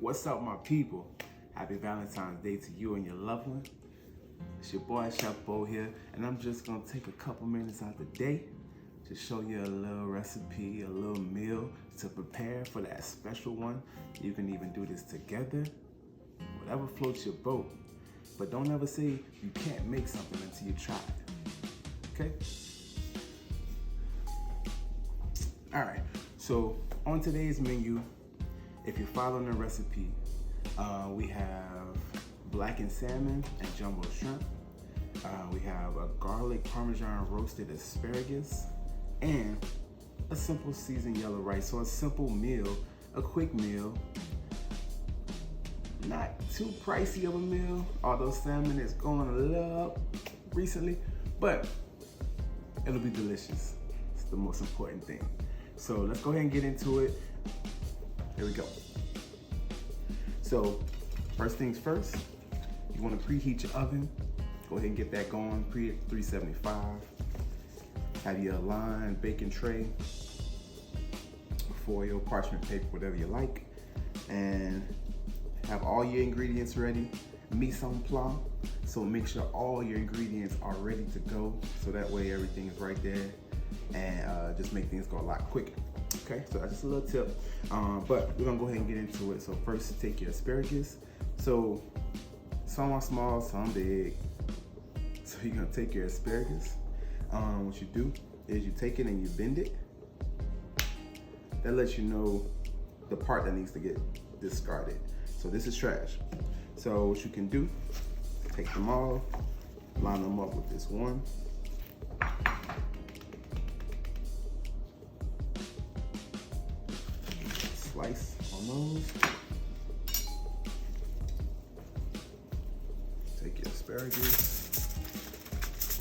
What's up, my people? Happy Valentine's Day to you and your loved one. It's your boy Chef Bo here, and I'm just gonna take a couple minutes out the day to show you a little recipe, a little meal to prepare for that special one. You can even do this together, whatever floats your boat. But don't ever say you can't make something until you try it, okay? All right, so on today's menu, if you're following the recipe, we have blackened salmon and jumbo shrimp. We have a garlic Parmesan roasted asparagus and a simple seasoned yellow rice. So a simple meal, a quick meal, not too pricey of a meal, although salmon is going a little up recently, but it'll be delicious. It's the most important thing. So let's go ahead and get into it. Here we go. So first things first, you want to preheat your oven. Go ahead and get that going, preheat 375. Have your lined baking tray, foil, parchment paper, whatever you like, and have all your ingredients ready. Mise en place, so make sure all your ingredients are ready to go, so that way everything is right there, and just make things go a lot quicker. Okay, so that's just a little tip, but we're gonna go ahead and get into it. So first, take your asparagus. So some are small, some big. So you're gonna take your asparagus. What you do is you take it and you bend it. That lets you know the part that needs to get discarded. So this is trash. So what you can do, take them all, line them up with this one. Slice on those. Take your asparagus,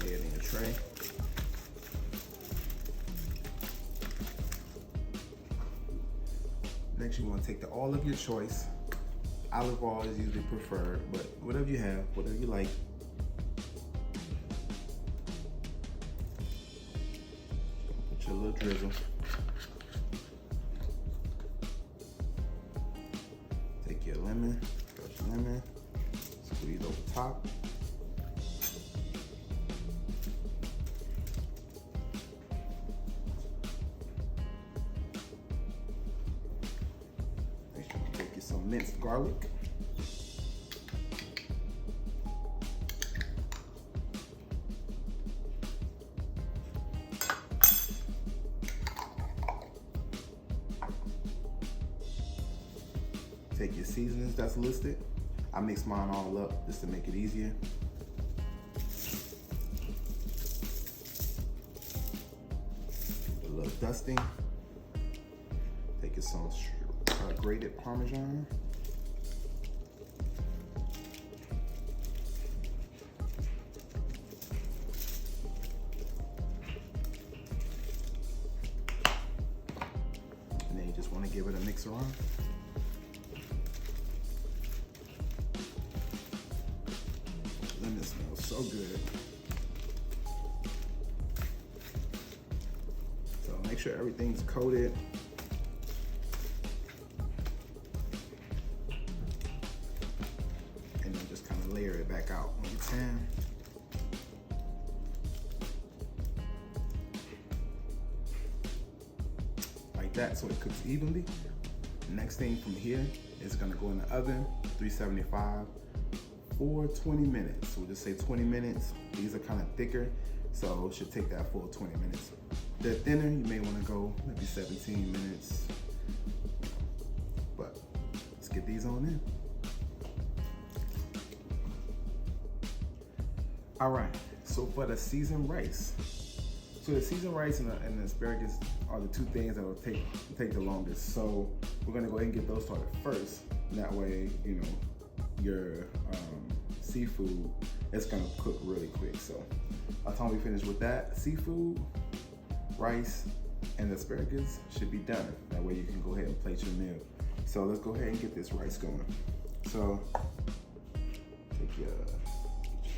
lay it in your tray. Next, you want to take the oil of your choice. Olive oil is usually preferred, but whatever you have, whatever you like. Put your little drizzle. Take your lemon, fresh lemon, squeeze over top. Take you some minced garlic. Take your seasonings that's listed. I mix mine all up just to make it easier. A little dusting. Take your some grated Parmesan. And then you just want to give it a mix around. Lemon smells so good. So make sure everything's coated. And then just kind of layer it back out on your pan. Like that, so it cooks evenly. Next thing from here is gonna go in the oven, 375. For 20 minutes. We'll just say 20 minutes. These are kind of thicker, so it should take that full 20 minutes. The thinner, you may want to go maybe 17 minutes. But let's get these on in. All right, so for the seasoned rice. So the seasoned rice and the asparagus are the two things that will take the longest. So we're gonna go ahead and get those started first. And that way, you know, your seafood, it's gonna cook really quick. So by the time we finish with that, seafood, rice, and asparagus should be done. That way you can go ahead and plate your meal. So let's go ahead and get this rice going. So take your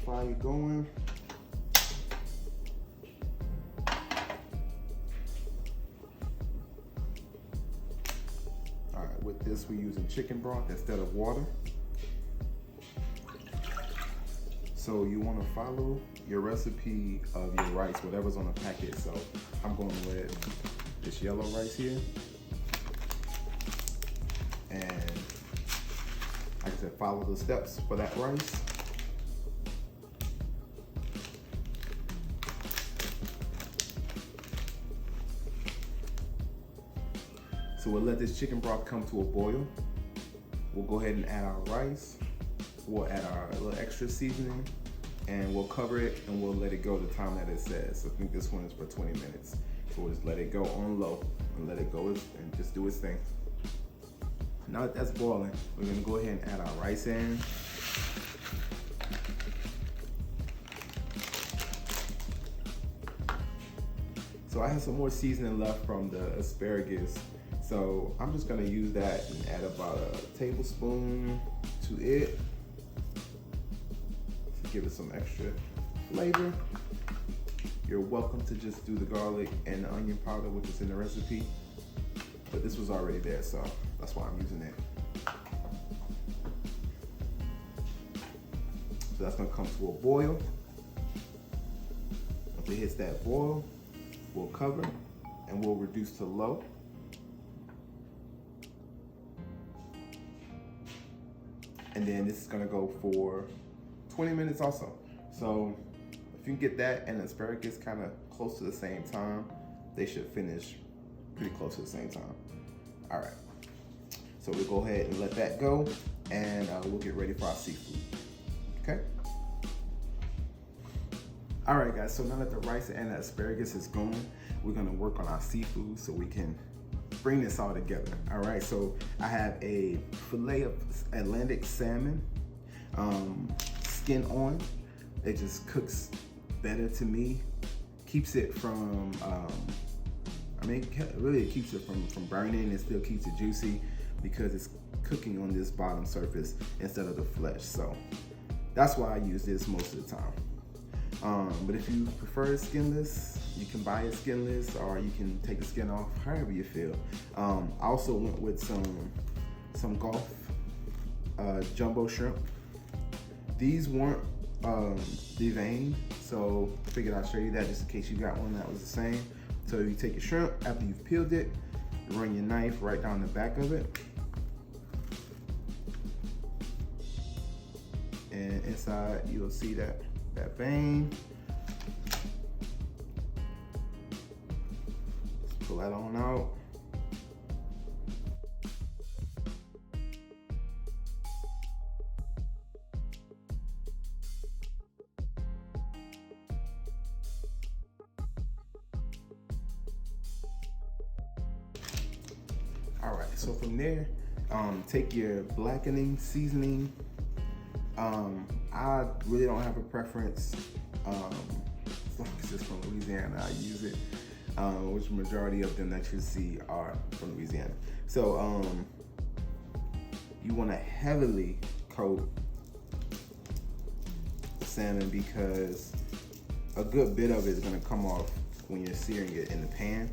fire going. All right, with this this we're using chicken broth instead of water. So you want to follow your recipe of your rice, whatever's on the packet. So I'm going with this yellow rice here. And like I said, follow the steps for that rice. So we'll let this chicken broth come to a boil. We'll go ahead and add our rice. We'll add our little extra seasoning, and we'll cover it and we'll let it go the time that it says. I think this one is for 20 minutes. So we'll just let it go on low and let it go and just do its thing. Now that that's boiling, we're gonna go ahead and add our rice in. So I have some more seasoning left from the asparagus. So I'm just gonna use that and add about a tablespoon to it to give it some extra flavor. You're welcome to just do the garlic and the onion powder, which is in the recipe, but this was already there, so that's why I'm using it. So that's gonna come to a boil. Once it hits that boil, we'll cover and we'll reduce to low. And then this is gonna go for 20 minutes also. So if you can get that and asparagus kind of close to the same time, they should finish pretty close to the same time. All right, so we'll go ahead and let that go, and we'll get ready for our seafood, okay? All right, guys, so now that the rice and the asparagus is going, we're gonna work on our seafood so we can bring this all together. All right, so I have a fillet of Atlantic salmon, skin on. It just cooks better to me. Keeps it from, really it keeps it from burning. It still keeps it juicy because it's cooking on this bottom surface instead of the flesh. So that's why I use this most of the time. But if you prefer skinless, you can buy it skinless, or you can take the skin off, however you feel. I also went with some Gulf jumbo shrimp. These weren't deveined, so I figured I'd show you that just in case you got one that was the same. So you take your shrimp, after you've peeled it, you run your knife right down the back of it. And inside you'll see that vein. Just pull that on out. All right, so from there, take your blackening seasoning. I really don't have a preference. As long as it's from Louisiana, I use it. Which majority of them that you see are from Louisiana. So you want to heavily coat the salmon because a good bit of it is going to come off when you're searing it in the pan.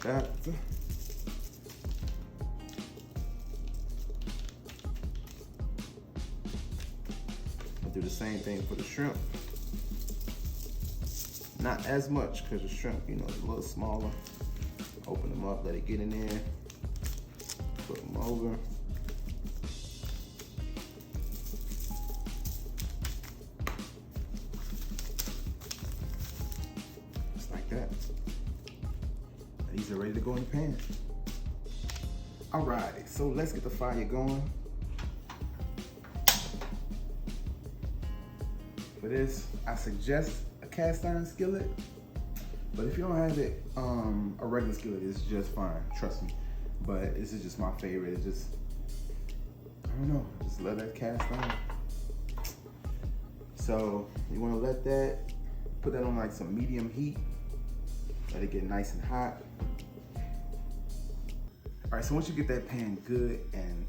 That. I'll do the same thing for the shrimp. Not as much because the shrimp, you know, is a little smaller. Open them up, let it get in there. Put them over. Just like that. These are ready to go in the pan. Alrighty, so let's get the fire going. For this, I suggest a cast iron skillet, but if you don't have it, a regular skillet is just fine, trust me. But this is just my favorite. It's just, I don't know, just let that cast iron. So you wanna let that, put that on like some medium heat. Let it get nice and hot. All right, so once you get that pan good and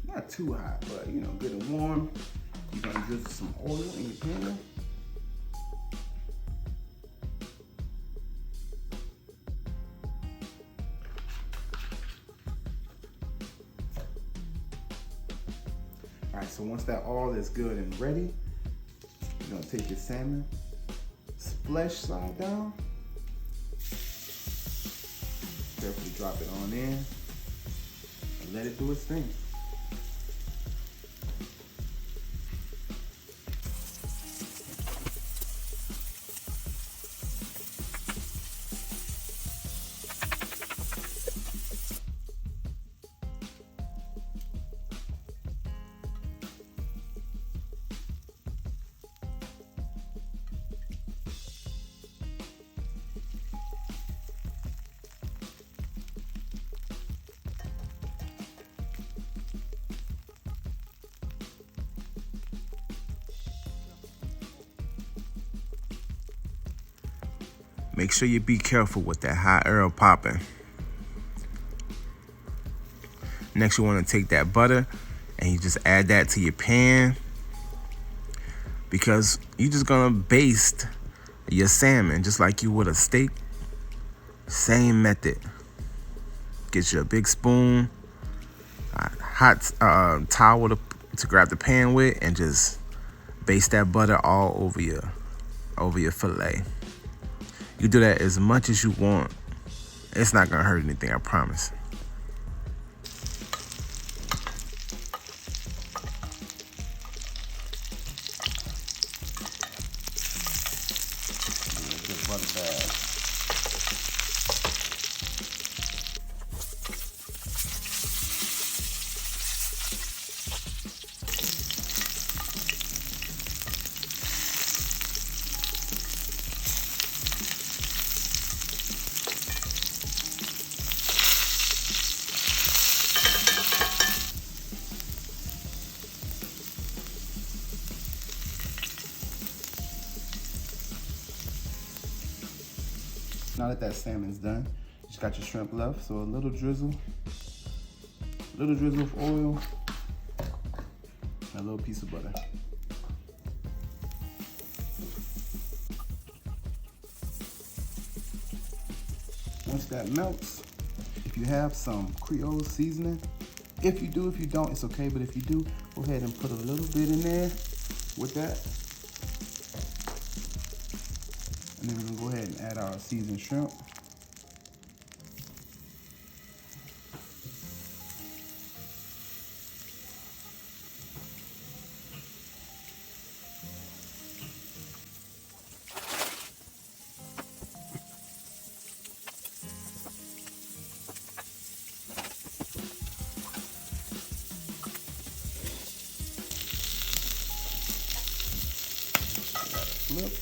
not too hot, but you know, good and warm, You're gonna drizzle some oil in your pan. All right, so once that oil is good and ready, you're gonna take your salmon, flesh side down, carefully drop it on in, and let it do its thing. Make sure you be careful with that hot oil popping. Next, you want to take that butter and you just add that to your pan, because you're just gonna baste your salmon just like you would a steak. Same method. Get you a big spoon, a hot towel to grab the pan with, and just baste that butter all over your fillet. You do that as much as you want. It's not gonna hurt anything, I promise. Good butter bag. Now that salmon's done, you just got your shrimp left, so a little drizzle of oil, and a little piece of butter. Once that melts, if you have some creole seasoning, if you do, if you don't, it's okay, but if you do, go ahead and put a little bit in there with that. And then we're gonna go ahead and add our seasoned shrimp. Flip.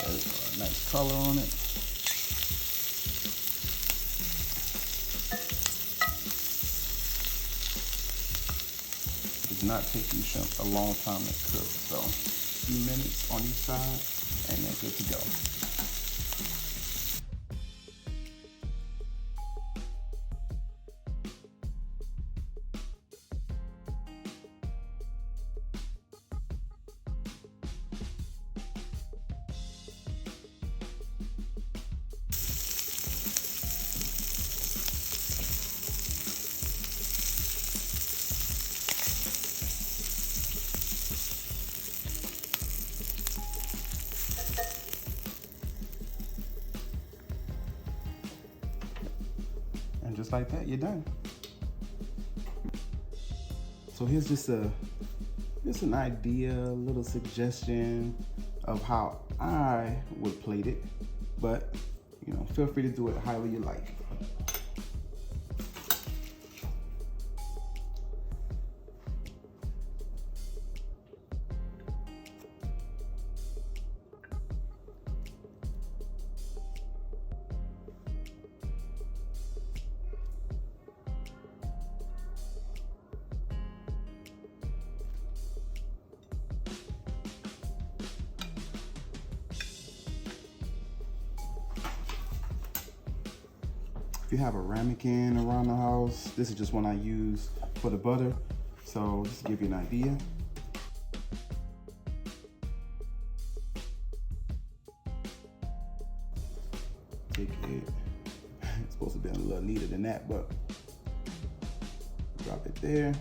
There's a nice color on it. It does not take these shrimp a long time to cook, so a few minutes on each side and they're good to go. And just like that, you're done. So here's just an idea, a little suggestion of how I would plate it, but you know, feel free to do it however you like. If you have a ramekin around the house, this is just one I use for the butter. So just to give you an idea. pick it. It's supposed to be a little neater than that, but drop it there.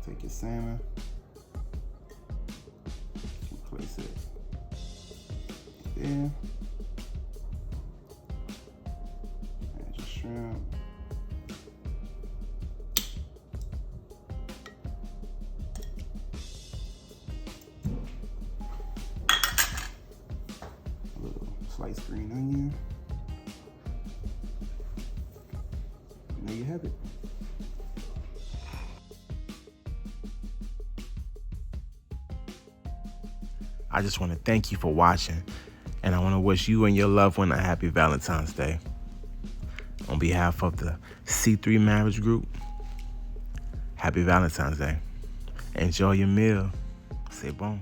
Take your salmon, place it there. Add your shrimp. A little sliced green onion. And there you have it. I just want to thank you for watching, and I want to wish you and your loved one a happy Valentine's Day. On behalf of the C3 Marriage Group, happy Valentine's Day. Enjoy your meal. C'est bon.